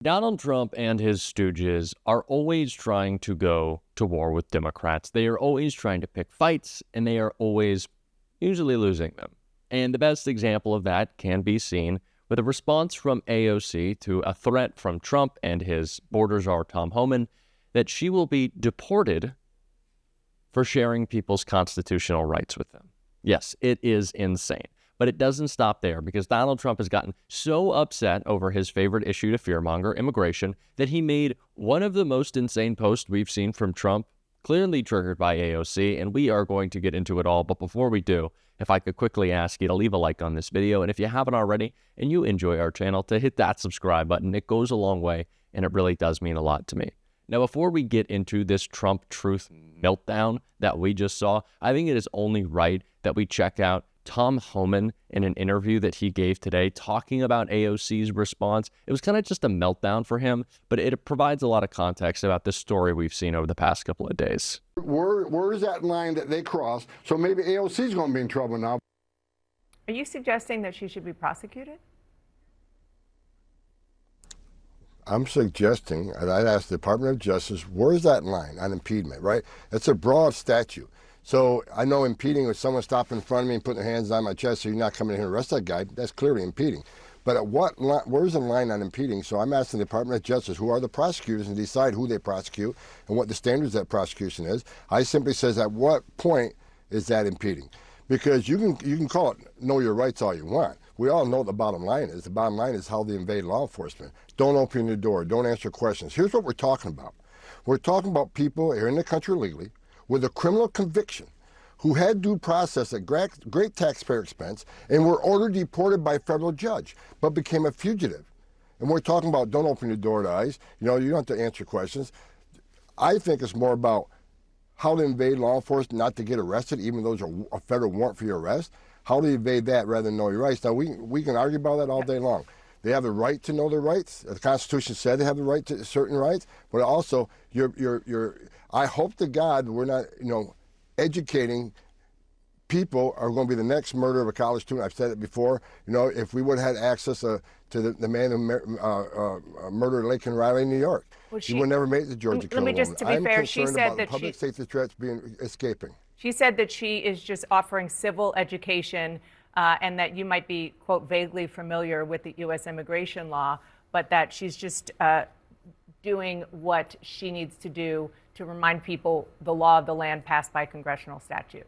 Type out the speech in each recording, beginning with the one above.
Donald Trump and his stooges are always trying to go to war with Democrats. They are always trying to pick fights, and they are always usually losing them. And the best example of that can be seen with a response from AOC to a threat from Trump and his border czar Tom Homan that she will be deported for sharing people's constitutional rights with them. Yes, it is insane. But it doesn't stop there, because Donald Trump has gotten so upset over his favorite issue to fearmonger, immigration, that he made one of the most insane posts we've seen from Trump, clearly triggered by AOC, and we are going to get into it all. But before we do, if I could quickly ask you to leave a like on this video, and if you haven't already and you enjoy our channel, to hit that subscribe button. It goes a long way, and it really does mean a lot to me. Now, before we get into this Trump truth meltdown that we just saw, I think it is only right that we check out Tom Homan in an interview that he gave today talking about AOC's response. It was kind of just a meltdown for him, but it provides a lot of context about the story we've seen over the past couple of days. Where is that line that they cross? So maybe AOC is going to be in trouble now. Are you suggesting that she should be prosecuted? I'm suggesting, and I'd ask the Department of Justice, where's that line on impediment, right? It's a broad statute. So I know impeding is someone stopping in front of me and putting their hands on my chest, so you're not coming in here and arrest that guy. That's clearly impeding. But at what line, where's the line on impeding? So I'm asking the Department of Justice, who are the prosecutors, and decide who they prosecute and what the standards of that prosecution is. I simply says, at what point is that impeding? Because you can call it know your rights all you want. We all know what the bottom line is. The bottom line is how they invade law enforcement. Don't open your door. Don't answer questions. Here's what we're talking about. We're talking about people here in the country legally with a criminal conviction who had due process at great taxpayer expense and were ordered deported by a federal judge, but became a fugitive. And we're talking about don't open your door to ICE. You know, you don't have to answer questions. I think it's more about how to invade law enforcement, not to get arrested, even though there's a federal warrant for your arrest. How to evade that rather than know your rights. Now, we can argue about that all day long. They have the right to know their rights. The Constitution said they have the right to certain rights, but also I hope to God we're not, educating people are going to be the next murder of a college student. I've said it before. If we would have had access to the man who murdered Laken Riley in New York, he would never make the Georgia killer. Let me just, to be fair, she said that public safety threats escaping. She said that she is just offering civil education and that you might be, quote, vaguely familiar with the U.S. immigration law, but that she's just doing what she needs to do to remind people the law of the land passed by congressional statute.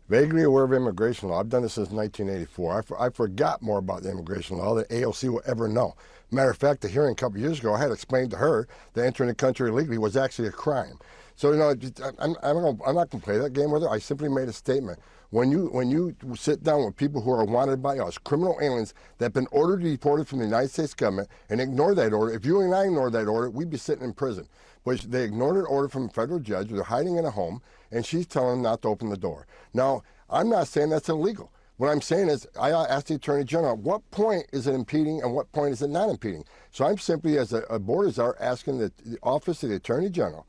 Vaguely aware of immigration law. I've done this since 1984. I forgot more about the immigration law than AOC will ever know. Matter of fact, the hearing a couple years ago, I had explained to her that entering the country illegally was actually a crime. So, I'm not going to play that game with her. I simply made a statement. When you sit down with people who are wanted by us, criminal aliens that have been ordered to be deported from the United States government, and ignore that order, if you and I ignored that order, we'd be sitting in prison. But they ignored an order from a federal judge. They're hiding in a home, and she's telling them not to open the door. Now, I'm not saying that's illegal. What I'm saying is, I asked the Attorney General, at what point is it impeding and what point is it not impeding? So I'm simply, as a board czar, asking the Office of the Attorney General,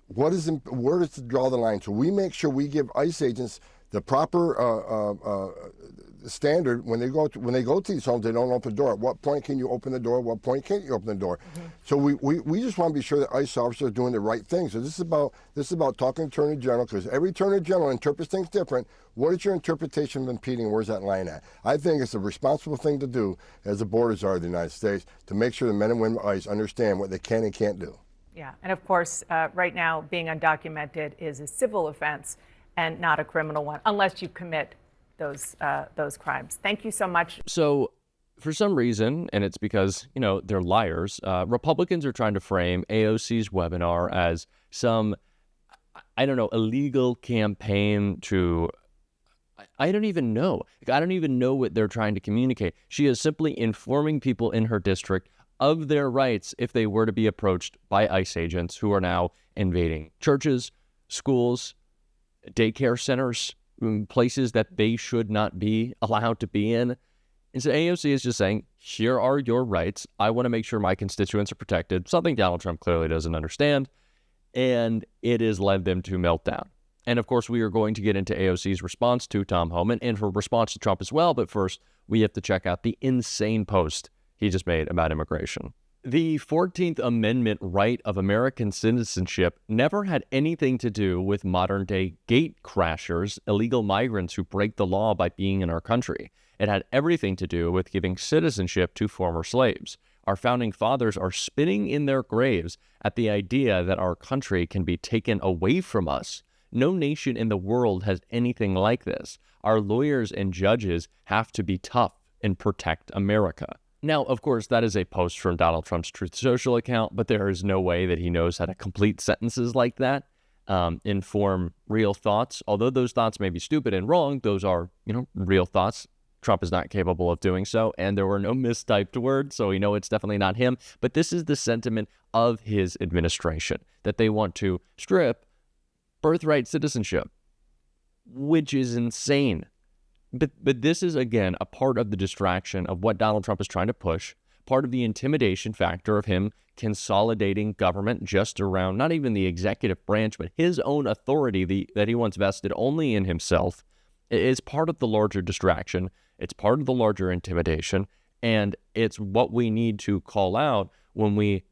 where does it draw the line? So we make sure we give ICE agents the proper standard when they go to these homes. They don't open the door. At what point can you open the door? At what point can't you open the door? Mm-hmm. So we just want to be sure that ICE officers are doing the right thing. So this is about talking to Attorney General, because every Attorney General interprets things different. What is your interpretation of impeding? Where's that line at? I think it's a responsible thing to do as the border czar of the United States to make sure the men and women of ICE understand what they can and can't do. Yeah, and of course, right now, being undocumented is a civil offense and not a criminal one, unless you commit those crimes. Thank you so much. So, for some reason, and it's because, they're liars, Republicans are trying to frame AOC's webinar as some, illegal campaign to, I don't even know. I don't even know what they're trying to communicate. She is simply informing people in her district of their rights if they were to be approached by ICE agents who are now invading churches, schools, daycare centers, places that they should not be allowed to be in. And so AOC is just saying, here are your rights. I want to make sure my constituents are protected, something Donald Trump clearly doesn't understand, and it has led them to meltdown. And of course, we are going to get into AOC's response to Tom Homan and her response to Trump as well, but first, we have to check out the insane post he just made about immigration. The 14th Amendment right of American citizenship never had anything to do with modern-day gate crashers, illegal migrants who break the law by being in our country. It had everything to do with giving citizenship to former slaves. Our founding fathers are spinning in their graves at the idea that our country can be taken away from us. No nation in the world has anything like this. Our lawyers and judges have to be tough and protect America. Now, of course, that is a post from Donald Trump's Truth Social account, but there is no way that he knows how to complete sentences like that, inform real thoughts. Although those thoughts may be stupid and wrong, those are, real thoughts. Trump is not capable of doing so, and there were no mistyped words, so we know it's definitely not him. But this is the sentiment of his administration, that they want to strip birthright citizenship, which is insane. But this is, again, a part of the distraction of what Donald Trump is trying to push, part of the intimidation factor of him consolidating government just around not even the executive branch, but his own authority that he wants vested only in himself. It is part of the larger distraction. It's part of the larger intimidation, and it's what we need to call out when we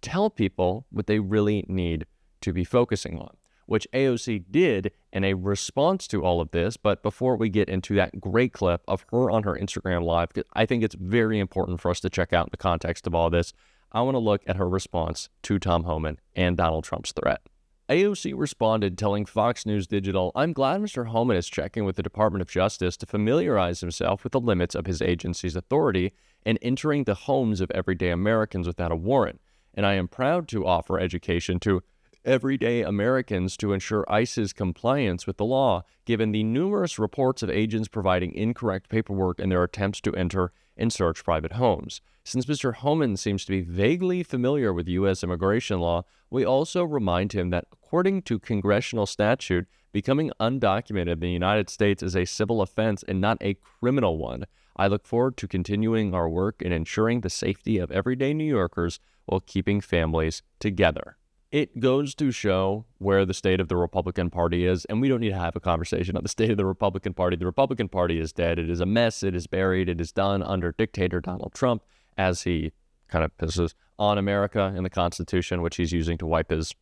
tell people what they really need to be focusing on, which AOC did in a response to all of this. But before we get into that great clip of her on her Instagram Live, I think it's very important for us to check out in the context of all this, I want to look at her response to Tom Homan and Donald Trump's threat. AOC responded telling Fox News Digital, "I'm glad Mr. Homan is checking with the Department of Justice to familiarize himself with the limits of his agency's authority in entering the homes of everyday Americans without a warrant, and I am proud to offer education to everyday Americans to ensure ICE's compliance with the law, given the numerous reports of agents providing incorrect paperwork in their attempts to enter and search private homes. Since Mr. Homan seems to be vaguely familiar with U.S. immigration law, we also remind him that according to congressional statute, becoming undocumented in the United States is a civil offense and not a criminal one. I look forward to continuing our work in ensuring the safety of everyday New Yorkers while keeping families together." It goes to show where the state of the Republican Party is, and we don't need to have a conversation on the state of the Republican Party. The Republican Party is dead. It is a mess. It is buried. It is done under dictator Donald Trump as he kind of pisses on America and the Constitution, which he's using to wipe his...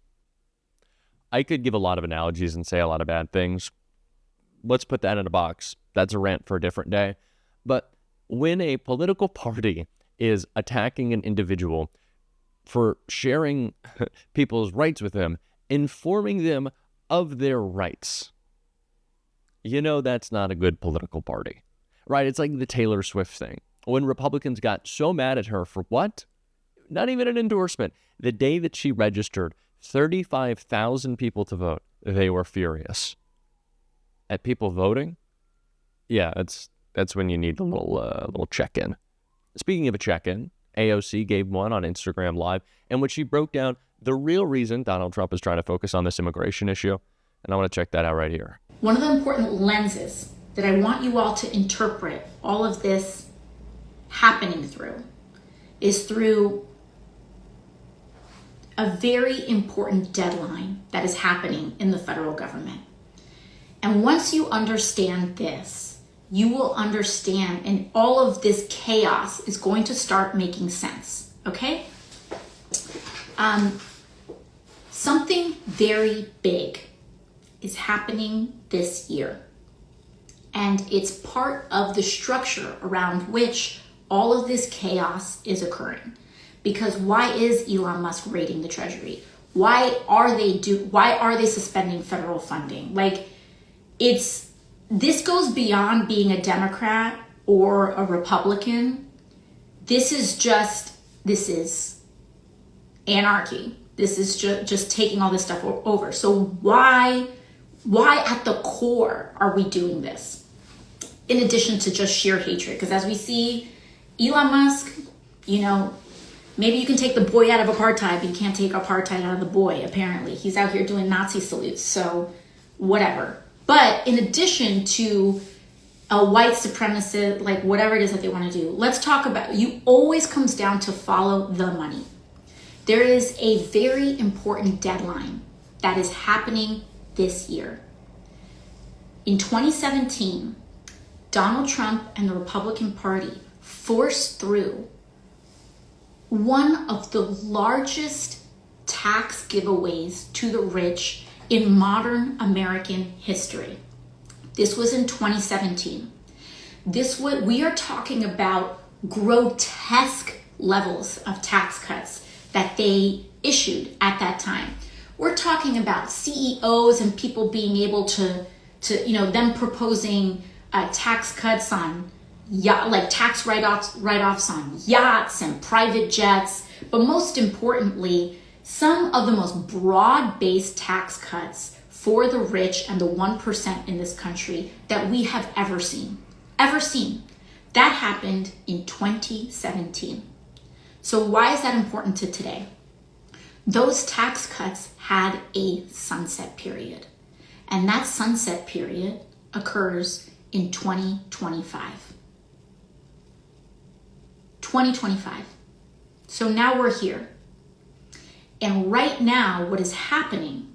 I could give a lot of analogies and say a lot of bad things. Let's put that in a box. That's a rant for a different day. But when a political party is attacking an individual for sharing people's rights with them, informing them of their rights, that's not a good political party, right? It's like the Taylor Swift thing. When Republicans got so mad at her for what? Not even an endorsement. The day that she registered 35,000 people to vote, they were furious. At people voting? Yeah, that's when you need a little check-in. Speaking of a check-in, AOC gave one on Instagram Live, in which she broke down the real reason Donald Trump is trying to focus on this immigration issue. And I want to check that out right here. One of the important lenses that I want you all to interpret all of this happening through is through a very important deadline that is happening in the federal government. And once you understand this, you will understand, and all of this chaos is going to start making sense, okay? Something very big is happening this year, and it's part of the structure around which all of this chaos is occurring. Because why is Elon Musk raiding the Treasury? Why are they suspending federal funding? This goes beyond being a Democrat or a Republican. This is anarchy. This is just taking all this stuff over. So why at the core are we doing this? In addition to just sheer hatred, because as we see, Elon Musk, maybe you can take the boy out of apartheid, but you can't take apartheid out of the boy, apparently. He's out here doing Nazi salutes, so whatever. But in addition to a white supremacist, whatever it is that they want to do, let's talk about, you always comes down to follow the money. There is a very important deadline that is happening this year. In 2017, Donald Trump and the Republican Party forced through one of the largest tax giveaways to the rich in modern American history. This was in 2017. We are talking about grotesque levels of tax cuts that they issued at that time. We're talking about CEOs and people being able to them proposing tax cuts on tax write-offs on yachts and private jets, but most importantly, some of the most broad-based tax cuts for the rich and the 1% in this country that we have ever seen. That happened in 2017. So why is that important to today? Those tax cuts had a sunset period, and that sunset period occurs in 2025. 2025. So now we're here. And right now, what is happening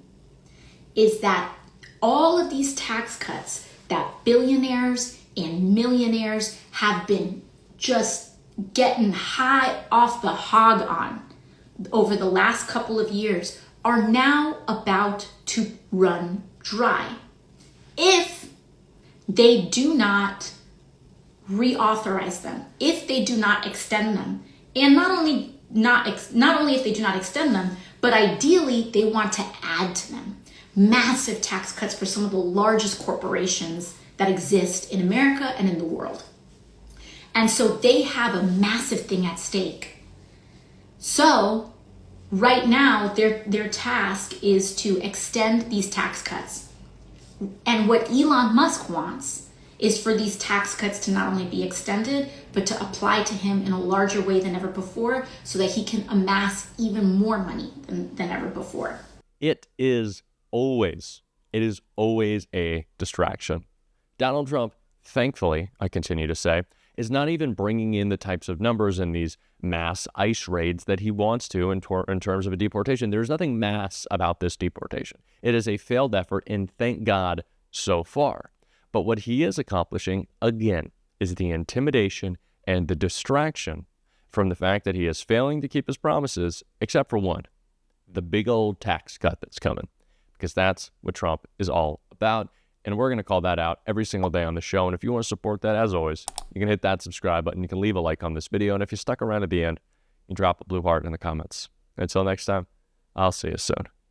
is that all of these tax cuts that billionaires and millionaires have been just getting high off the hog on over the last couple of years are now about to run dry if they do not reauthorize them, if they do not extend them, and not only if they do not extend them, but ideally they want to add to them. Massive tax cuts for some of the largest corporations that exist in America and in the world. And so they have a massive thing at stake. So right now, their task is to extend these tax cuts. And what Elon Musk wants is for these tax cuts to not only be extended, but to apply to him in a larger way than ever before so that he can amass even more money than ever before. It is always a distraction. Donald Trump, thankfully, I continue to say, is not even bringing in the types of numbers in these mass ICE raids that he wants to in terms of a deportation. There's nothing mass about this deportation. It is a failed effort, and thank God so far. But what he is accomplishing, again, is the intimidation and the distraction from the fact that he is failing to keep his promises, except for one, the big old tax cut that's coming, because that's what Trump is all about. And we're going to call that out every single day on the show. And if you want to support that, as always, you can hit that subscribe button. You can leave a like on this video. And if you stuck around at the end, you can drop a blue heart in the comments. Until next time, I'll see you soon.